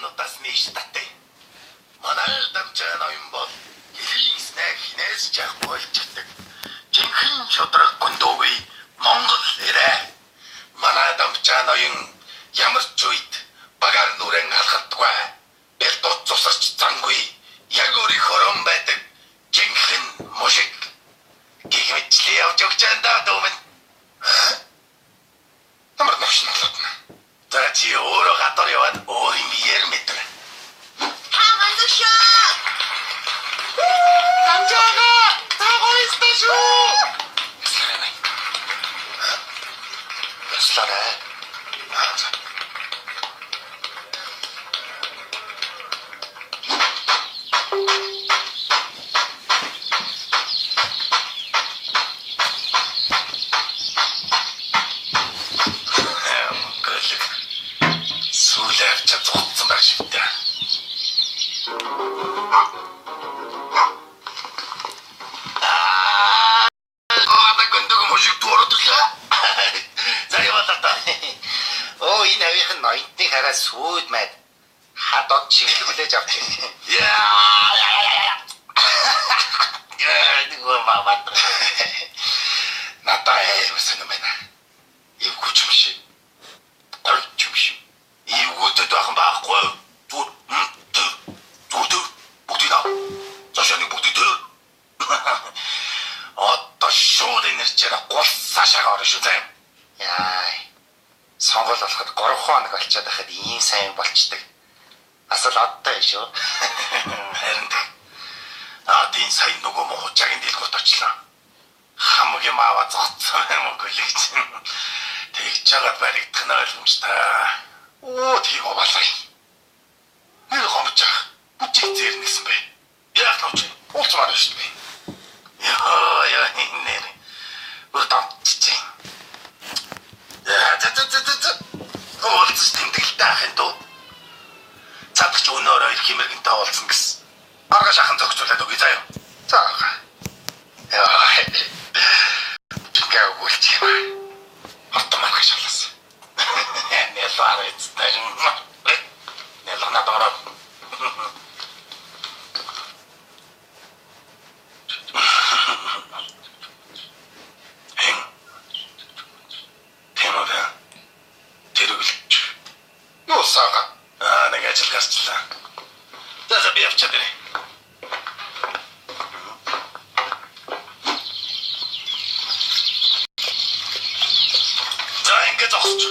удаас нийштаттай. Манай дамжаа ноён бол хэлийснээ хинээс жах болчихдаг. Жинхэнэ шодрог гондоогүй Монгол ирээ. Манай дамжаа ноён ямар ч үед багаар нүрэн халахдаггүй. Бэлдот цусарч зангүй. Яг өөрийнхөө байдаг жинхэнэ мужик. Гихмичлээ явж өгч андаа дөөмөн. Намар навшнална. За чи өөрөө гадар яваад өөрийн биеэр мэдэрэ. Хамандушаа! Дамжаага! Тагоистай шүү! Яслаарай. Ноёнтыг хараа сүйд мэд хадод чиглүүлж авч байна. Яа. Нөгөө бабат. Надаа юмсан юм байна. Эвгүй юм шиг. Орч юм шиг. Эвгүйтэй бахан байхгүй. Зүр. Бүгдээ. Зашааны бүгдээ. Одоо шууд энерчээр гулсаашаа орно шүү дээ. Яа. Сонгол болоход 3 хоног болчиход байхад ийм сайн болчдөг. Асал одтой шүү. Харин адын сайн нөгөө муучагийн дэлгүүрт очлоо. Хамаг юм аваа зоцсон юм уу гэлэгч. Тэгж жагаад баригдах нь ойлгомжтой. Оо тийм болоо. Нэг гомж аа. Бүжиг зэрнэсэн бэ. Яг нууч. Уулзмаар шүү дээ. Яа нэр. Урдамччих. Уулзс тэмдэглэлтэй ахын дуу. Цадагч өнөөрөө их хэмэргэнтэй уулзсан гэсэн. Арга шахан зогцуулаад өгье заяа. За. Яа. Чигээ өгүүлчих юм. Автомат шалсан. Нэлвар эцтэй. Нэлгана дороо. Сага. Нэг ажил гарчлаа. За би явчихад байна. За ингэж зогсож.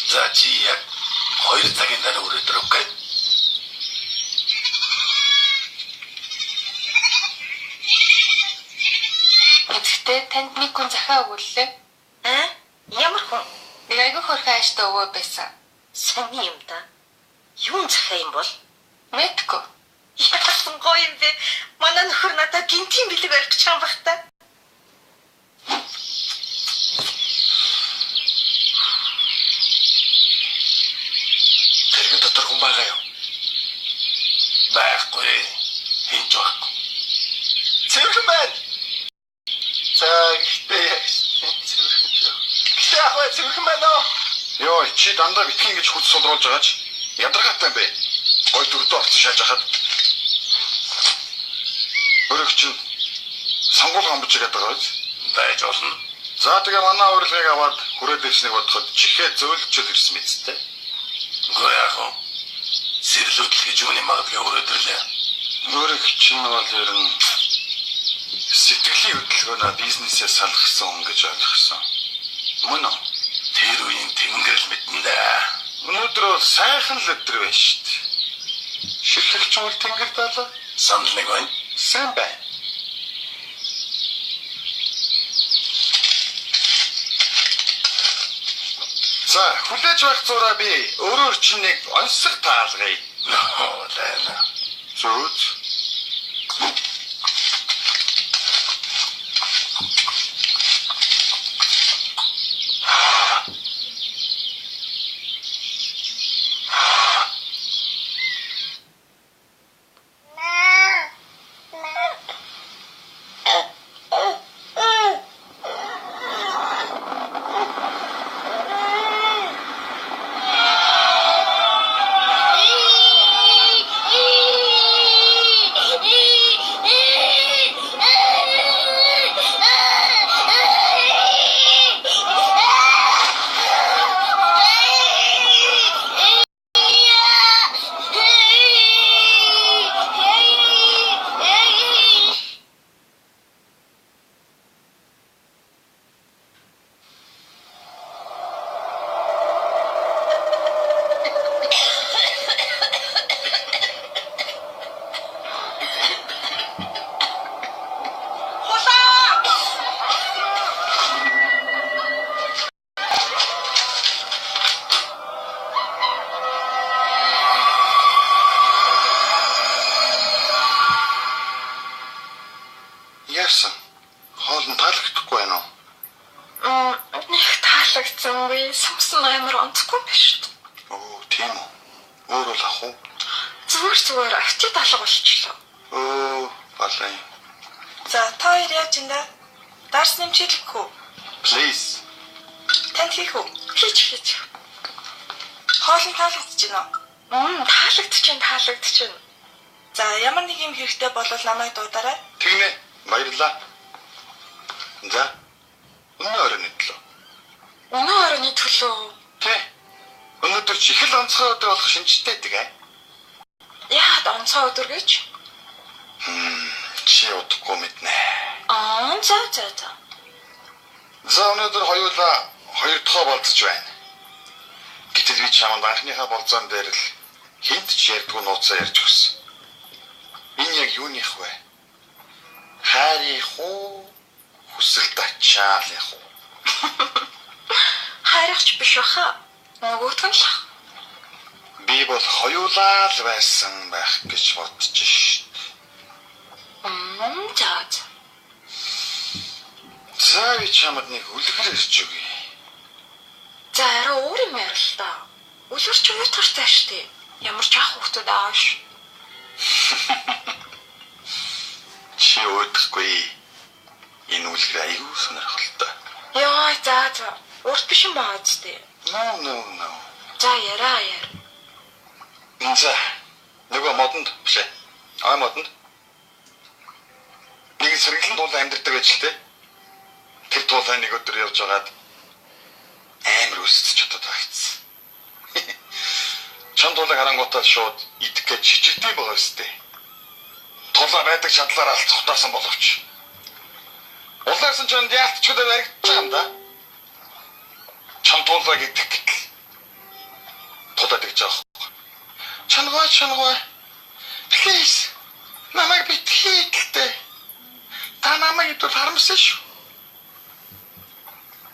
За чи яг 2 цагийн дараа өрөөдөр өгөө. Танд нэг хүн захиа өгүүллээ. Ямар хүн? Нэг айгүй хөрхөн ааштай өвөө байсан. Сони юм да. Юун захиа юм бол? Мэдгүй. Яасан гоё юм бэ? Манай нөхөр надад гинтийн бэлэг барих гэж байгаа байх та. Тэрхэн дотор хүн байгаа юу? Байхгүй. Хинч байхгүй. Цэвэрхэн байна. Цэвэрхэн байна уу? Йоо, чи дандаа битгий ингэж хүч сулруулж байгаа ч ядаргаатай юм бэ? Гой дөрөвдөө орцсон шааж хахад. Өрөг чинь сонгуул гомбож байгаа даа биз? Байж болно. За тэгээ манай урилгыг аваад хүрээд ирснийг бодоход чихээ зөөлчөд ирсэн мэдтэй. Үгүй яах вэ? Сэрлүүтэл гэж юуны магадгүй өрөөдөрлөө. Өрөг чинь бол ер нь сэтгэлийн хөдөлгөөнөө бизнесээ салгасан хүн гэж ойлгосон. Мөн үү? Тэр үеийн тэнгэрл мэдэн дээ. Өнөөдөр бол сайхан л өдөр байна шүү дээ. Шилхэгч бол тэнгэр далаа. Санал нэг байна. Сайн байна. За, хүлээж байх зураа би өөрөөр чинь нэг онцлог таалгая. Ноо, лайна. Зөөж. яасан? Хоол нь таалагдахгүй байна уу? Нэг таалагдсангүй. Самсан амар онцгүй биш шүү дээ. Оо, тийм үү. Өөр бол ах уу? Зүгээр авчид алга болчихлоо. Оо, балай. За, та хоёр яаж энэ? Дарс нэмчилэх үү? Please. Танд хийх үү? Хийч. Хоол нь таалагдчих байна уу? Таалагдчих байна. За, ямар нэг юм хэрэгтэй болвол намайг дуудаарай. Тэгнэ. Баярлалаа. За. Өнөө оройн төлөө. Өнөө оройн төлөө. Тэ. Өнөөдөр ч их л онцгой өдөр болох шинжтэй тэгээ. Яагаад онцгой өдөр гэж? Чи удахгүй мэднэ. За. За өнөөдөр хоёулаа хоёр дахь болцож байна. Гэтэл би чамд анхныхаа болцоон дээр л хинт ч ярьдгүй нууцаа ярьж өгсөн. Энэ яг юуных вэ? Хайрын хуу хүсэлт ачаалын хуу. Хайрагч биш баха. Нөгөөтг нь л. Би бол хоёулаа л байсан байх гэж бодож шít. За. За би чамд нэг үлгэр ирж өгье. За арай өөр юм ярил л да. Үлгэрч уйтгартай штэ. Ямар ч ах хүүхдүүд ааш. Чи өөдөхгүй. Энэ үлгэр аюу сонирхолтой. Яа, за. Урт биш юм байна зү. No. За яар. За. Нөгөө модонд биш ээ. Модонд. Нэг сэргэлэн дуулан амьдэрдэг байж л те. Тэр дуулаа нэг өдөр явж байгаад амар өсөж чадаад байцсан. Чам дуулаг харангуутаа шууд идэх гэж чичирдэм байгаа өстэй. Тулаа байдаг шатлаараа алцах хутаасан боловч. Улаарсан ч яалтчгүй баригдаж байгаа юм да. Чам дуулаа гэдэг гэтэл тулаад гэж байгаа. Чангаа. Please. Намайг битгий гэхдээ. Та намайг идвэл харамсаж шүү.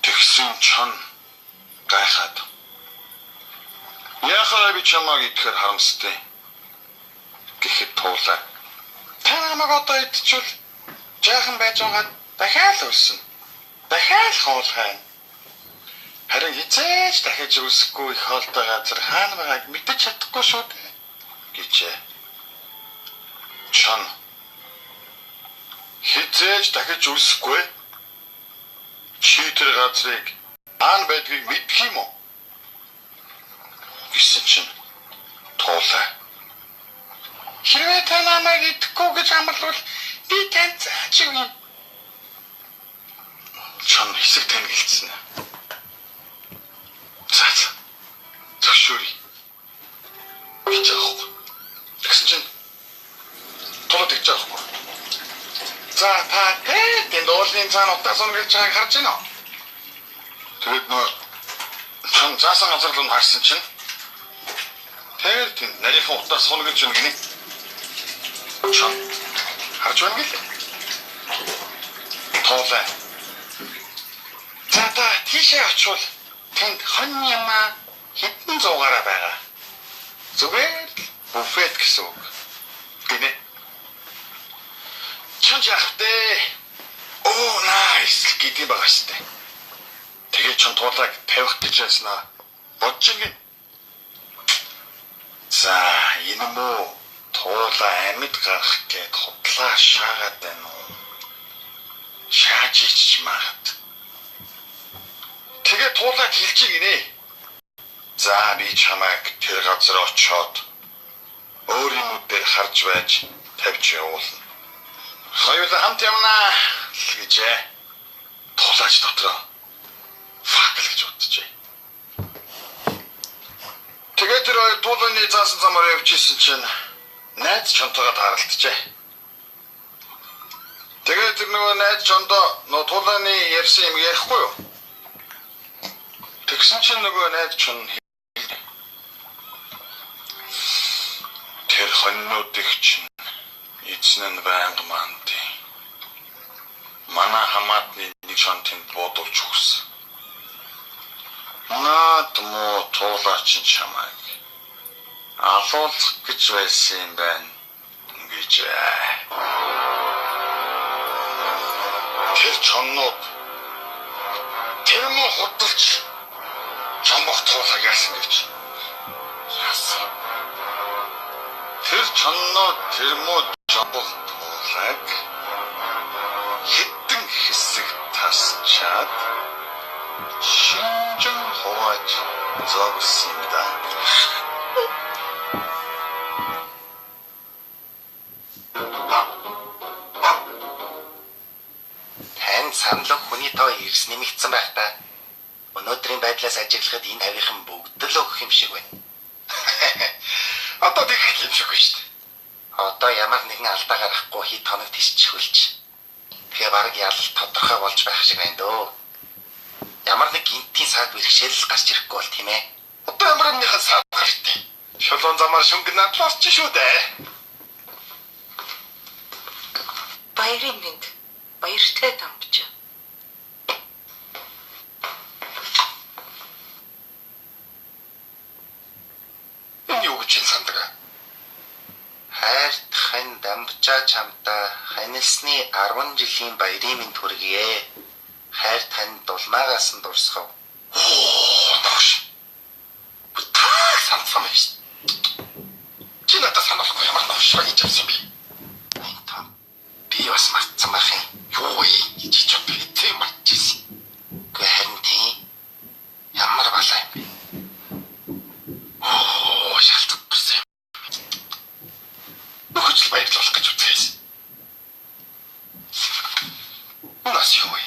Тэгсэн чан гайхаад. Яхаа би чамайг идэхээр харамстай. Гэхэд туулаа. Та намайг одоо идчихвэл жаахан байж байгаа дахиад өснө. Дахиад хоолхайна. Харин хизээж дахиж үсэхгүй их хоолтой газар хаана байгааг мэдэж чадахгүй шүү дээ. Гэжээ. Чан хизээж дахиж үсэхгүй. Чи тэр газрыг аан байдгийг мэдэх юм уу? Гэсэн чинь туулаа. Хэрвээ та намайг идэхгүй гэж амлавал би танд зааж өгье. Чан хэсэг танилцсан. За. Зөвшөөрье. Гэж аахгүй. Тэгсэн чинь тулаад гэж аахгүй. За та энэ дуулын цаана утас өнгөрч байгааг харж байна уу? Тэгэд нөө чам заасан газар руу харсан чинь тэр тэнд нарийнхан утас өнгөрч байна гинэ. Чам харж байна гэлээ. Туулаа. За та тийшээ очивол тэнд хон ямаа хэдэн зуугаараа байгаа. Зүгээр буфет гэсэн үг. Гинэ. Чамж яахтэй. Оо nice гэдэг байгаа штэ. Тэгээ чам туулаг тавих гэж яснаа. Бодж ин. За энэ муу туулаа амьд гарах гээд хутлаа шаагаад байна уу? Шааж ич магад. Тэгээ туулаад хэлж гинэ. За би чамайг тэр газар очоод өөрийн нүдээр харж байж тавьж явуулна. Хоёулаа хамт явнаа гэжээ. Тулаач дотроо факл гэж бодчихъя. Тэгээд тэр тууланы заасан замаар явж исэн чинь найз чонтойгоо тааралджээ. Тэгээд тэр нөгөө найз чондоо нөө тууланы ярьсан юм ярихгүй юу? Тэгсэн чинь нөгөө найз чон тэр хоньнуудыг чинь эзэн нь байнга манд. Манай хамаатны нэг шантынд бодуулж өгсөн. Наад муу туулаач чамайг алуулах гэж байсан юм байна гэж. Тэр чоннууд тэр муу худалч жамбах туулаа яасан гэж. Яасан. Тэр чоннууд тэр муу жамбах туулаг хэдэн хэсэг тасчаад шинжэн хувааж зогссон юм да. Саналог хүний тоо ирс нэмэгдсэн байх та. Өнөөдрийн байдлаас ажиглахад энэ тавийнхан бүгд л өгөх юм шиг байна. Одоо тэгэх юм шиг байна шүү дээ. Одоо ямар нэгэн алдаа гарахгүй хэд хоног тисчихүүлж. Тэгээ бараг ялалт тодорхой болж байх шиг байна дөө. Ямар нэг гинтийн саад бэрхшээл гарч ирэхгүй бол тийм ээ. Одоо ямар нэгэн саад гарчтэй. Шулуун замаар шөнгө надлаарч шүү дээ. Баярын мэнд. Баяртай дамжаа. Энэ юу гэж сандаг? Хайртахын дамжаа чамтай ханилсны 10 жилийн баярын мэнд хүргэе. Хайр танд дулмаагаас нь дурсгав. Ногш. Таг сансан байж. Чи надад санахгүй ямар ногш байж авсан бэ? Би бас мартсан байх юм. Юу вэ? Чи ч битээ мартчихсан. Гэхдээ харин тийм ямар балаа юм бэ? Шалтгаан болсон юм. Нөхөж баярлуулах гэж үзсэн. Нас юу вэ?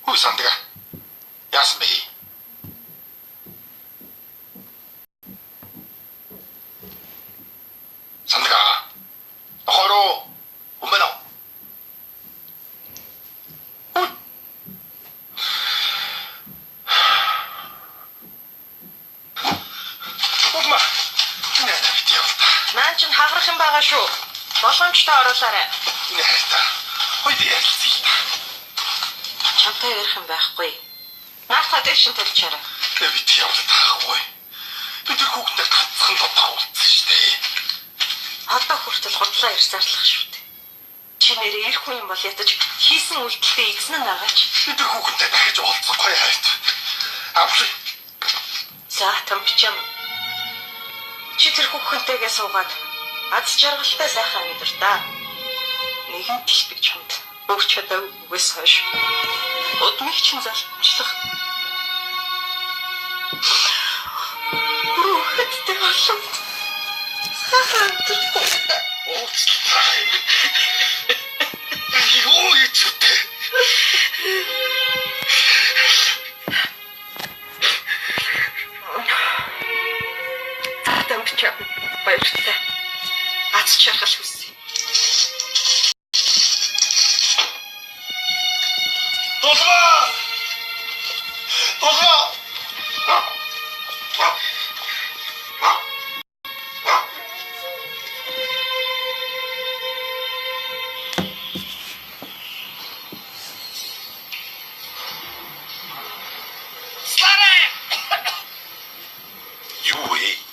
Ой сандга. Яасан бэ? Сандга. Ахоро. Умбано. Умма. Нэ тавьтий болта. Маань ч хагарах юм байгаа шүү. Боломжтой оруулаарай. Нэ хайрта. Хойд ярилцъя. Чамтай ярих юм байхгүй. Наатаа дэвшин тавьчаарай. Нэ бит явуултаагүй. Бид тэр хүүхдээ татсан тодорхой болсон шүү дээ. Одоо хүртэл худлаа ирсаарлах шүү дээ. Чи нэрээ ирэх хүн юм бол ятаж хийсэн үйлдэлтэй эзэн нь байгаач. Бид тэр хүүхдээ дахиж уулзахгүй хайрт. Авши. За тамбичам. Чи тэр хүүхэнтэйгээ суугаад аз жаргалтай сайхан амьдар та. Нэгэн дэлбэг чамд өгч чадав үгээс хойш. Удмыг чинь залбчлах. Хүүхэдтэй болов. Сайхан амьдар. Юу ичвтэй. Тамбичам баяртай. Аз жаргал хүсье. Тулма! Тулма! Юу вэ?